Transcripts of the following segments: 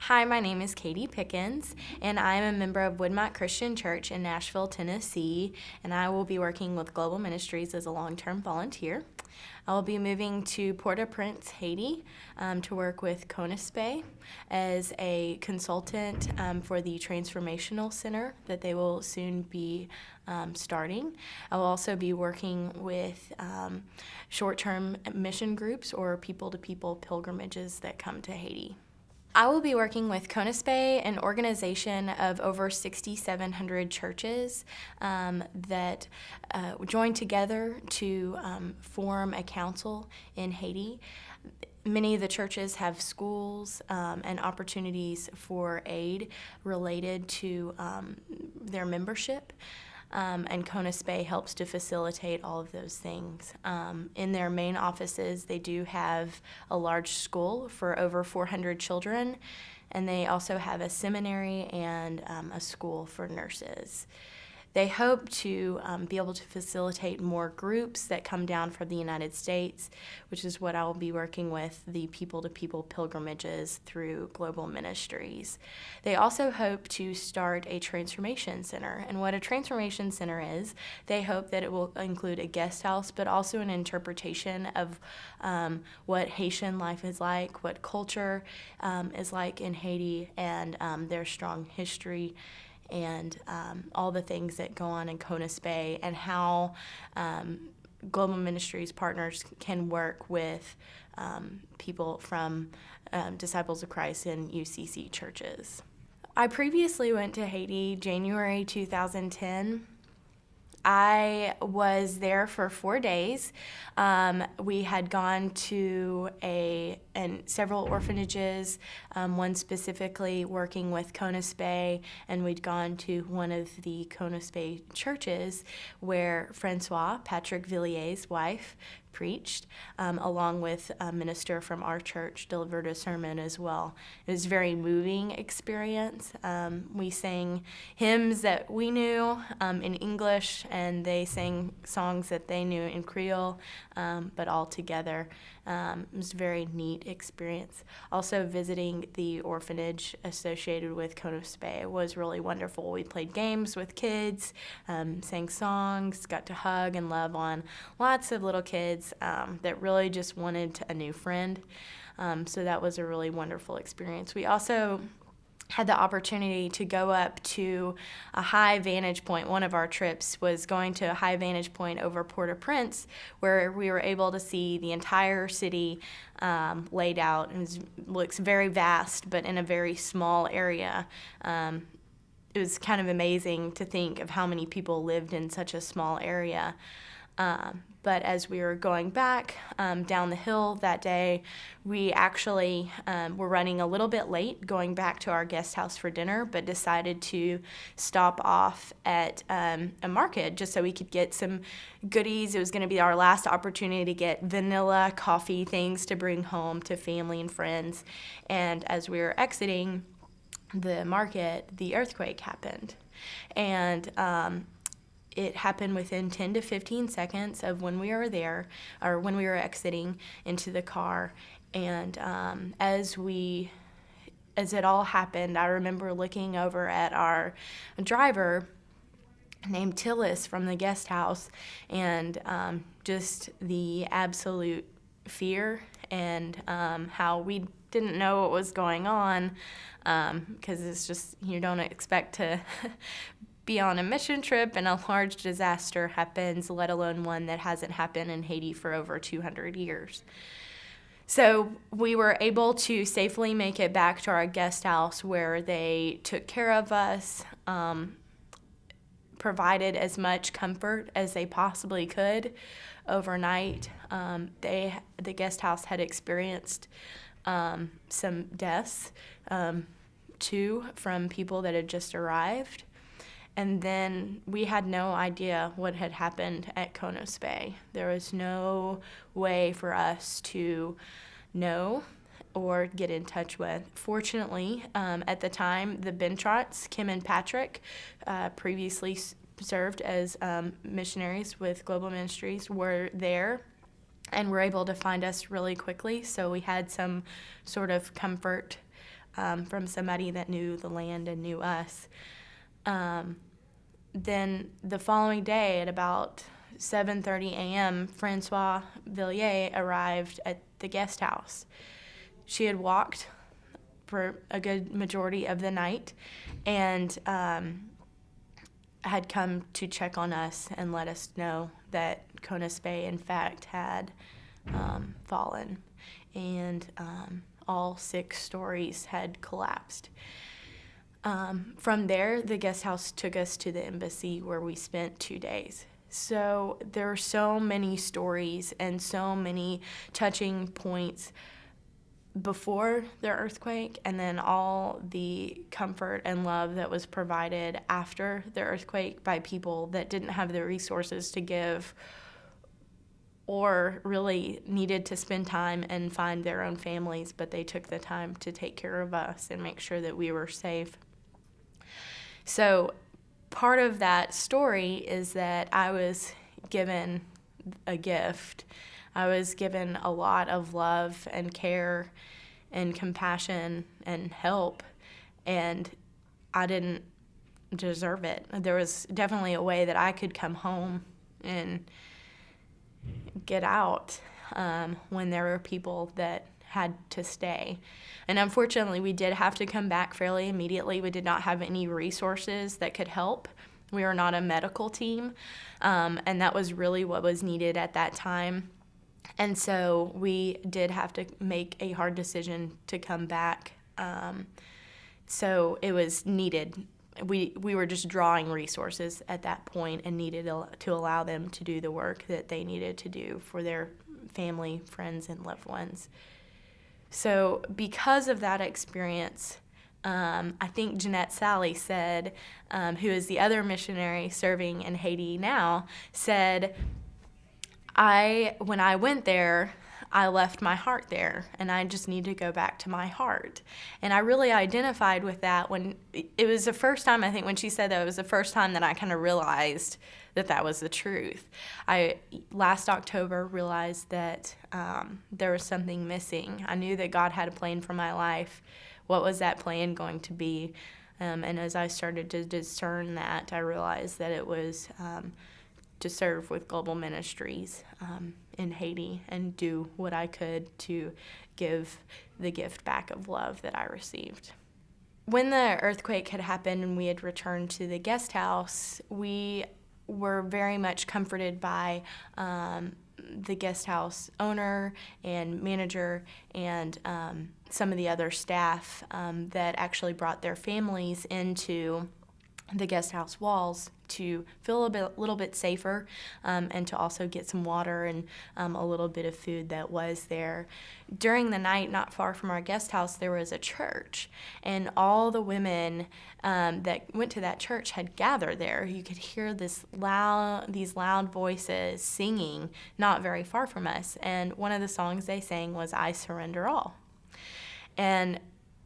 Hi, my name is Katie Pickens, and I am a member of Woodmont Christian Church in Nashville, Tennessee, and I will be working with Global Ministries as a long-term volunteer. I will be moving to Port-au-Prince, Haiti, to work with CONUSPE as a consultant for the Transformational Center that they will soon be starting. I will also be working with short-term mission groups or people-to-people pilgrimages that come to Haiti. I will be working with CONUSPE, an organization of over 6,700 churches that join together to form a council in Haiti. Many of the churches have schools and opportunities for aid related to their membership. And CONUSPE helps to facilitate all of those things. In their main offices, they do have a large school for over 400 children, and they also have a seminary and a school for nurses. They hope to be able to facilitate more groups that come down from the United States, which is what I will be working with, the people-to-people pilgrimages through Global Ministries. They also hope to start a transformation center. And what a transformation center is, they hope that it will include a guest house, but also an interpretation of what Haitian life is like, what culture is like in Haiti, and their strong history, and all the things that go on in CONUSPE, and how Global Ministries partners can work with people from Disciples of Christ and UCC churches. I previously went to Haiti January 2010. I was there for 4 days. We had gone to several orphanages, one specifically working with CONUSPE, and we'd gone to one of the CONUSPE churches where Francois, Patrick Villiers' wife, preached, along with a minister from our church delivered a sermon as well. It was a very moving experience. We sang hymns that we knew in English, and they sang songs that they knew in Creole, but all together. It was a very neat experience. Also, visiting the orphanage associated with CONUSPE was really wonderful. We played games with kids, sang songs, got to hug and love on lots of little kids that really just wanted a new friend. So that was a really wonderful experience. We also had the opportunity to go up to a high vantage point. One of our trips was going to a high vantage point over Port-au-Prince, where we were able to see the entire city laid out. It looks very vast, but in a very small area. It was kind of amazing to think of how many people lived in such a small area. But as we were going back down the hill that day, we actually were running a little bit late going back to our guest house for dinner, but decided to stop off at a market just so we could get some goodies. It was going to be our last opportunity to get vanilla coffee things to bring home to family and friends. And as we were exiting the market, the earthquake happened. And it happened within 10 to 15 seconds of when we were there, or when we were exiting into the car. And as it all happened, I remember looking over at our driver named Tillis from the guest house, and just the absolute fear, and how we didn't know what was going on, because it's just, you don't expect to be on a mission trip and a large disaster happens, let alone one that hasn't happened in Haiti for over 200 years. So we were able to safely make it back to our guest house, where they took care of us, provided as much comfort as they possibly could overnight. The guest house had experienced some deaths, too, from people that had just arrived. And then we had no idea what had happened at CONUSPE. There was no way for us to know or get in touch with. Fortunately, at the time, the Bentrots, Kim and Patrick, previously served as missionaries with Global Ministries, were there and were able to find us really quickly. So we had some sort of comfort from somebody that knew the land and knew us. Then the following day at about 7:30 a.m., Francois Villiers arrived at the guest house. She had walked for a good majority of the night and had come to check on us and let us know that Conus Bay, in fact, had fallen, and all 6 stories had collapsed. From there, the guest house took us to the embassy where we spent 2 days. So there are so many stories and so many touching points before the earthquake, and then all the comfort and love that was provided after the earthquake by people that didn't have the resources to give or really needed to spend time and find their own families, but they took the time to take care of us and make sure that we were safe. So part of that story is that I was given a gift. I was given a lot of love and care and compassion and help, and I didn't deserve it. There was definitely a way that I could come home and get out when there were people that had to stay. And unfortunately, we did have to come back fairly immediately. We did not have any resources that could help. We are not a medical team, and that was really what was needed at that time. And so we did have to make a hard decision to come back. So it was needed. We were just drawing resources at that point and needed to allow them to do the work that they needed to do for their family, friends, and loved ones. So because of that experience, I think Jeanette Sally said, who is the other missionary serving in Haiti now, said, when I went there, I left my heart there, and I just need to go back to my heart. And I really identified with that when it was the first time, I think, when she said that, it was the first time that I kind of realized that that was the truth. I, last October, realized that there was something missing. I knew that God had a plan for my life. What was that plan going to be? And as I started to discern that, I realized that it was to serve with global ministries in Haiti and do what I could to give the gift back of love that I received. When the earthquake had happened and we had returned to the guest house, we were very much comforted by the guest house owner and manager and some of the other staff that actually brought their families into the guest house walls to feel a little bit safer and to also get some water and a little bit of food that was there. During the night, not far from our guest house, there was a church, and all the women that went to that church had gathered there. You could hear these loud voices singing not very far from us, and one of the songs they sang was "I Surrender All." And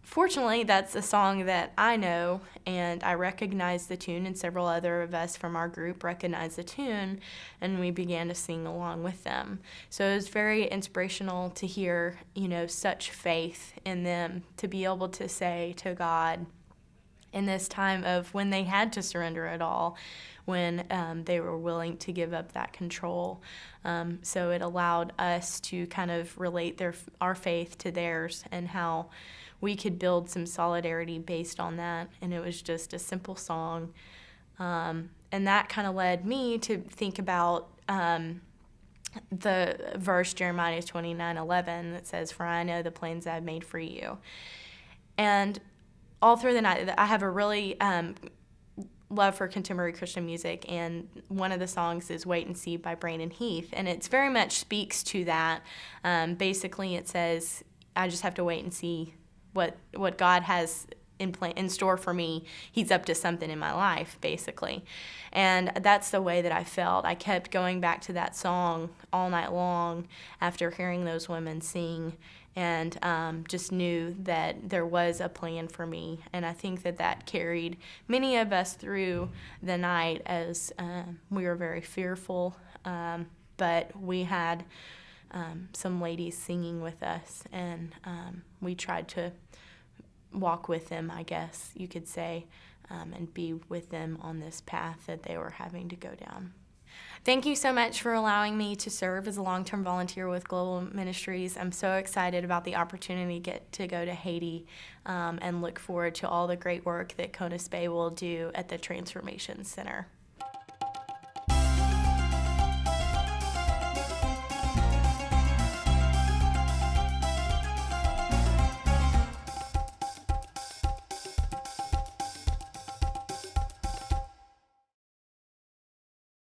fortunately, that's a song that I know, and I recognized the tune, and several other of us from our group recognized the tune, and we began to sing along with them. So it was very inspirational to hear, such faith in them, to be able to say to God in this time of when they had to surrender it all, when they were willing to give up that control. So it allowed us to kind of relate our faith to theirs and how we could build some solidarity based on that. And it was just a simple song. And that kind of led me to think about the verse Jeremiah 29:11 that says, "For I know the plans I've made for you." And all through the night, I have a really love for contemporary Christian music, and one of the songs is "Wait and See" by Brandon Heath, and it very much speaks to that. Basically, it says, I just have to wait and see what God has in store for me. He's up to something in my life, basically. And that's the way that I felt. I kept going back to that song all night long after hearing those women sing, and just knew that there was a plan for me. And I think that carried many of us through the night as we were very fearful, but we had some ladies singing with us, and we tried to walk with them, I guess you could say, and be with them on this path that they were having to go down. Thank you so much for allowing me to serve as a long-term volunteer with Global Ministries. I'm so excited about the opportunity to get to go to Haiti and look forward to all the great work that CONUS Bay will do at the Transformation Center.